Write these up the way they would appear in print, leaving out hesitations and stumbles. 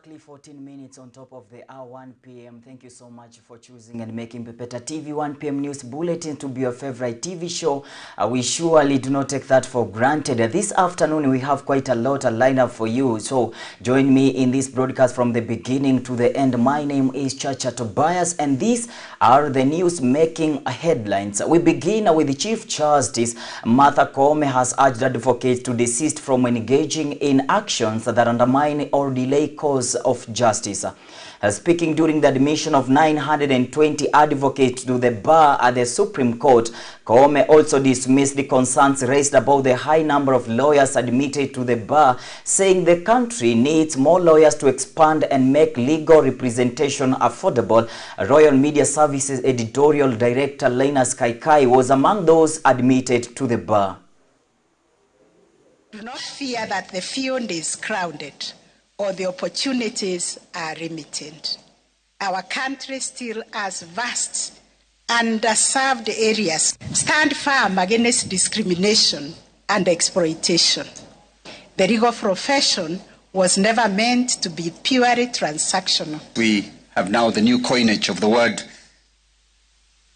Exactly 14 minutes on top of the hour 1 p.m. Thank you so much for choosing and making Pepeta TV 1 p.m. News Bulletin to be your favorite TV show. We surely do not take that for granted. This afternoon we have quite a lot of lineup for you. So join me in this broadcast from the beginning to the end. My name is Chacha Tobias and these are the news making headlines. We begin with the Chief Justice Martha Koome has urged advocates to desist from engaging in actions that undermine or delay cause of justice. Speaking during the admission of 920 advocates to the bar at the Supreme Court, Koome also dismissed the concerns raised about the high number of lawyers admitted to the bar, saying the country needs more lawyers to expand and make legal representation affordable. Royal Media Services editorial director Linus Kaikai was among those admitted to the bar. Do not fear that the field is crowded or the opportunities are limited. Our country still has vast underserved areas. Stand firm against discrimination and exploitation. The legal profession was never meant to be purely transactional. We have now the new coinage of the word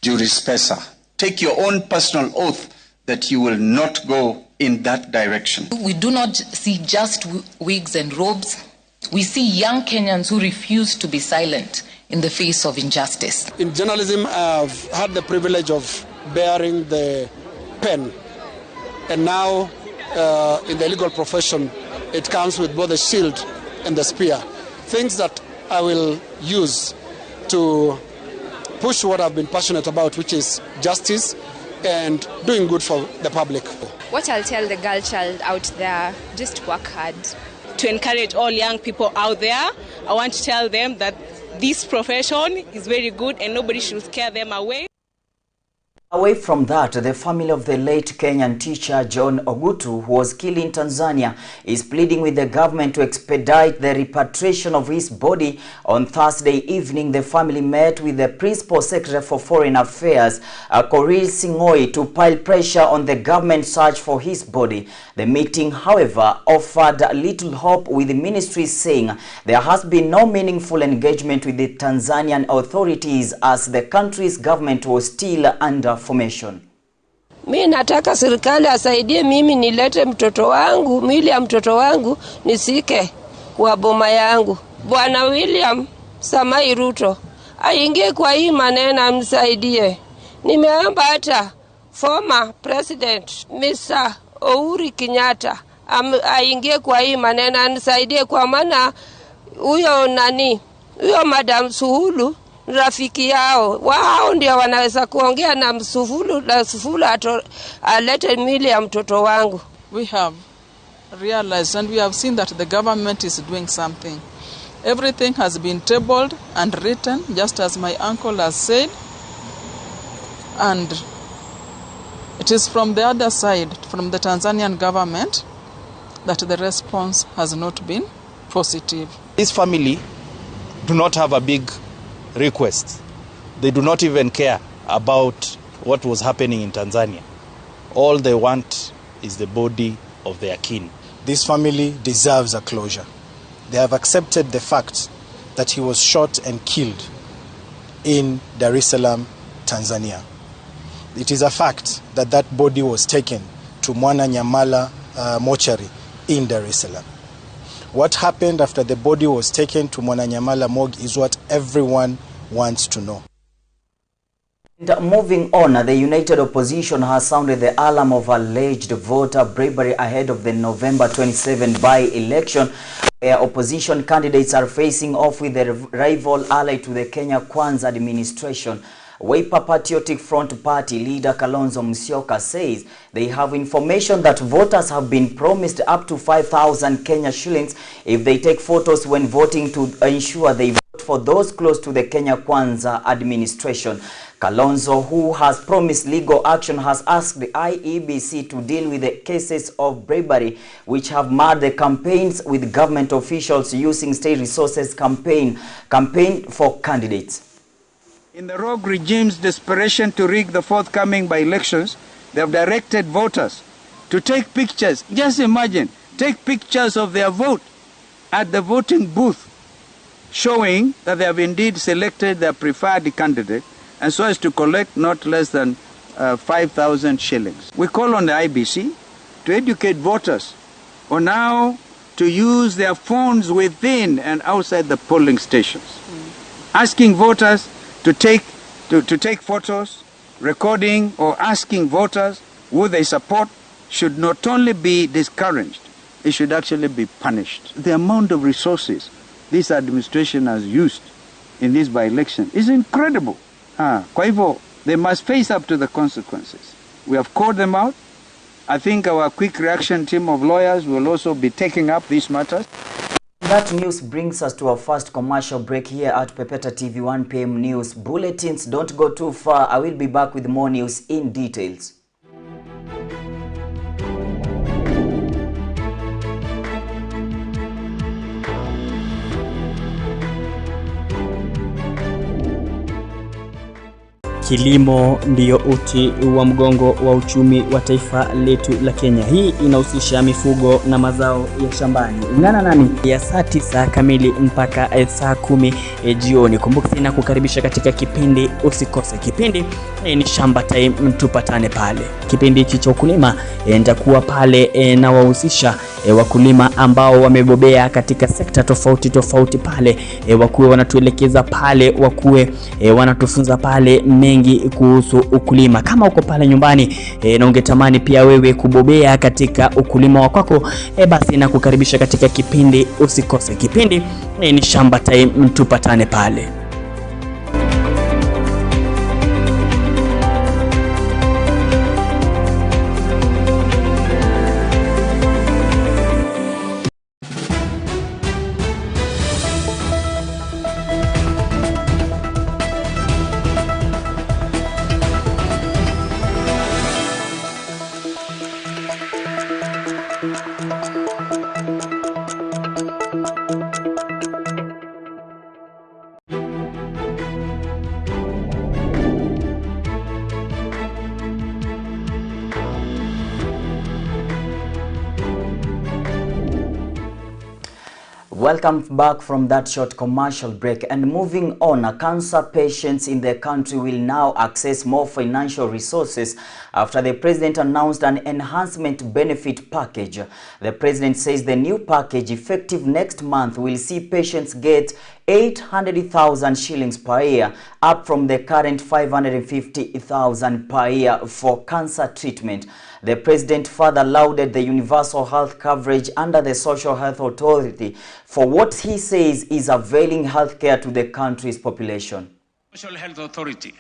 juris pesa. Take your own personal oath that you will not go in that direction. We do not see just wigs and robes. We see young Kenyans who refuse to be silent in the face of injustice. In journalism, I've had the privilege of bearing the pen. And now, in the legal profession, it comes with both the shield and the spear. Things that I will use to push what I've been passionate about, which is justice and doing good for the public. What I'll tell the girl child out there, just work hard. To encourage all young people out there, I want to tell them that this profession is very good and nobody should scare them away. Away from that, the family of the late Kenyan teacher John Ogutu, who was killed in Tanzania, is pleading with the government to expedite the repatriation of his body. On Thursday evening, the family met with the Principal Secretary for Foreign Affairs, Korir Sing'oei, to pile pressure on the government search for his body. The meeting, however, offered little hope, with the ministry saying there has been no meaningful engagement with the Tanzanian authorities as the country's government was still under formation. Mimi nataka serikali asaidie mimi nilete mtoto wangu, mwili ya mtoto wangu nisike kwa boma yangu. Bwana William Samoei Ruto aingie kwa hii maneno amsaidie. Nimeomba hata former president Mr. Uhuru Kenyatta aingie kwa hii maneno anisaidie, kwa maana huyo Madam Suhulu rafiki yao, wao ndio wanaweza kuongea na Msufulu na Sufulu alete mwili ya mtoto wangu. We have realized and we have seen that the government is doing something. Everything has been tabled and written, just as my uncle has said, and it is from the other side, from the Tanzanian government, that the response has not been positive. This family do not have a big request. They do not even care about what was happening in Tanzania. All they want is the body of their kin. This family deserves a closure. They have accepted the fact that he was shot and killed in Dar es Salaam, Tanzania. It is a fact that that body was taken to Mwananyamala mortuary in Dar es Salaam. What happened after the body was taken to Mwananyamala morgue is what everyone wants to know. And moving on, the United Opposition has sounded the alarm of alleged voter bravery ahead of the November 27 by-election, where opposition candidates are facing off with their rival ally to the Kenya Kwanza administration. Wiper Patriotic Front Party leader Kalonzo Musyoka says they have information that voters have been promised up to 5,000 Kenya shillings if they take photos when voting, to ensure they vote for those close to the Kenya Kwanza administration. Kalonzo, who has promised legal action, has asked the IEBC to deal with the cases of bribery which have marred the campaigns, with government officials using state resources campaign for candidates. In the rogue regime's desperation to rig the forthcoming by-elections, they have directed voters to take pictures. Just imagine, take pictures of their vote at the voting booth showing that they have indeed selected their preferred candidate and so as to collect not less than 5,000 shillings. We call on the IBC to educate voters on how to use their phones within and outside the polling stations, asking voters to take photos, recording or asking voters who they support should not only be discouraged, it should actually be punished. The amount of resources this administration has used in this by-election is incredible. Kwa hivyo, they must face up to the consequences. We have called them out. I think our quick reaction team of lawyers will also be taking up these matters. That news brings us to our first commercial break here at Pepeta TV 1 PM News Bulletins. Don't go too far. I will be back with more news in details. Kilimo ndiyo uti wa mgongo wa uchumi wa taifa letu la Kenya. Hii inahusisha mifugo na mazao ya shambani. Ungana nami ya saa 9 kamili mpaka saa 10 jioni. Kumbuka tena kukaribisha katika kipindi, usikose kipindi ni Shamba Time, tupatane pale. Kipindi hichi cha ukulima nitakuwa pale na wahusisha wakulima ambao wamebobea katika sekta tofauti pale, wakuwe wanatuelekeza pale, wakuwe wanatufunza pale mengi kuhusu ukulima. Kama uko pale nyumbani na ungetamani pia wewe kubobea katika ukulima wa kwako, basi na kukaribisha katika kipindi, usikose kipindi ni Shamba Time, tupatane pale. Welcome back from that short commercial break. And moving on, cancer patients in the country will now access more financial resources after the president announced an enhancement benefit package. The president says the new package, effective next month, will see patients get 800,000 shillings per year, up from the current 550,000 per year for cancer treatment. The president further lauded the universal health coverage under the Social Health Authority for what he says is availing healthcare to the country's population. Social Health Authority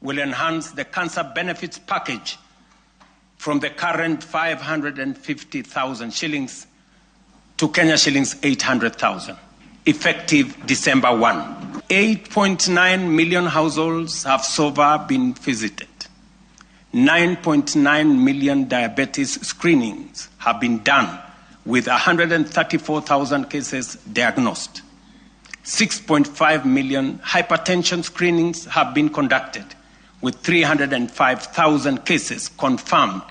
will enhance the cancer benefits package from the current 550,000 shillings to Kenya shillings 800,000, effective December 1. 8.9 million households have so far been visited. 9.9 million diabetes screenings have been done with 134,000 cases diagnosed. 6.5 million hypertension screenings have been conducted with 305,000 cases confirmed.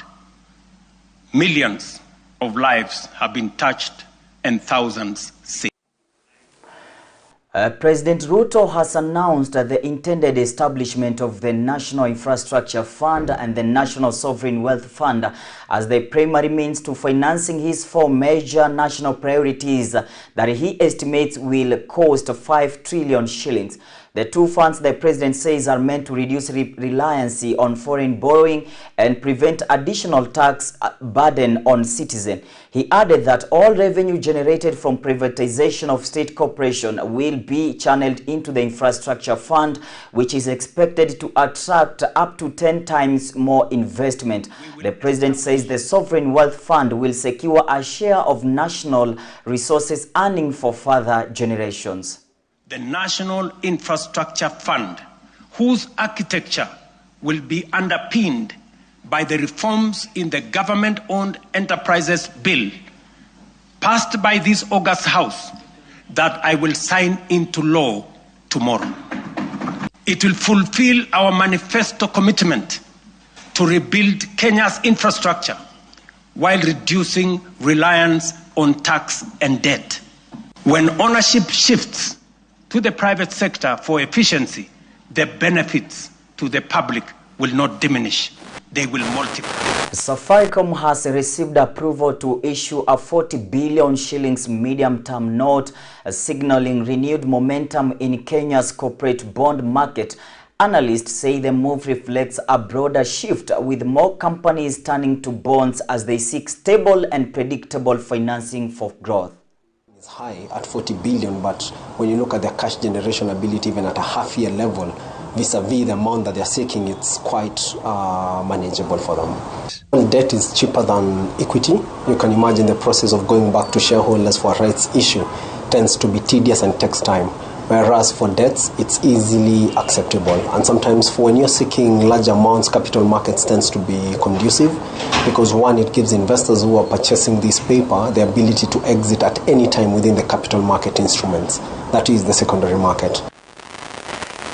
Millions of lives have been touched and thousands saved. President Ruto has announced the intended establishment of the National Infrastructure Fund and the National Sovereign Wealth Fund as the primary means to financing his 4 major national priorities that he estimates will cost 5 trillion shillings. The two funds, the president says, are meant to reduce reliance on foreign borrowing and prevent additional tax burden on citizens. He added that all revenue generated from privatization of state corporation will be channeled into the infrastructure fund, which is expected to attract up to 10 times more investment. The president says the Sovereign Wealth Fund will secure a share of national resources earning for further generations. The National Infrastructure Fund, whose architecture will be underpinned by the reforms in the Government-Owned Enterprises Bill, passed by this August House, that I will sign into law tomorrow. It will fulfill our manifesto commitment to rebuild Kenya's infrastructure while reducing reliance on tax and debt. When ownership shifts to the private sector for efficiency, the benefits to the public will not diminish. They will multiply. Safaricom has received approval to issue a 40 billion shillings medium-term note, signaling renewed momentum in Kenya's corporate bond market. Analysts say the move reflects a broader shift, with more companies turning to bonds as they seek stable and predictable financing for growth. It's high at 40 billion, but when you look at their cash generation ability, even at a half-year level, vis-a-vis the amount that they're seeking, it's quite manageable for them. Well, debt is cheaper than equity. You can imagine the process of going back to shareholders for a rights issue tends to be tedious and takes time. Whereas for debts, it's easily acceptable. And sometimes for when you're seeking large amounts, capital markets tends to be conducive because one, it gives investors who are purchasing this paper the ability to exit at any time within the capital market instruments. That is the secondary market.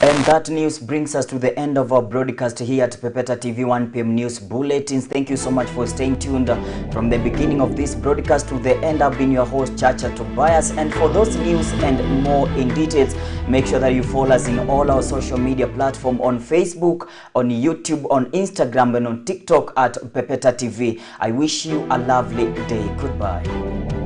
And that news brings us to the end of our broadcast here at Pepeta TV 1 PM News Bulletins. Thank you so much for staying tuned from the beginning of this broadcast to the end. I've been your host, Chacha Tobias. And for those news and more in details, make sure that you follow us in all our social media platforms on Facebook, on YouTube, on Instagram, and on TikTok at Pepeta TV. I wish you a lovely day. Goodbye.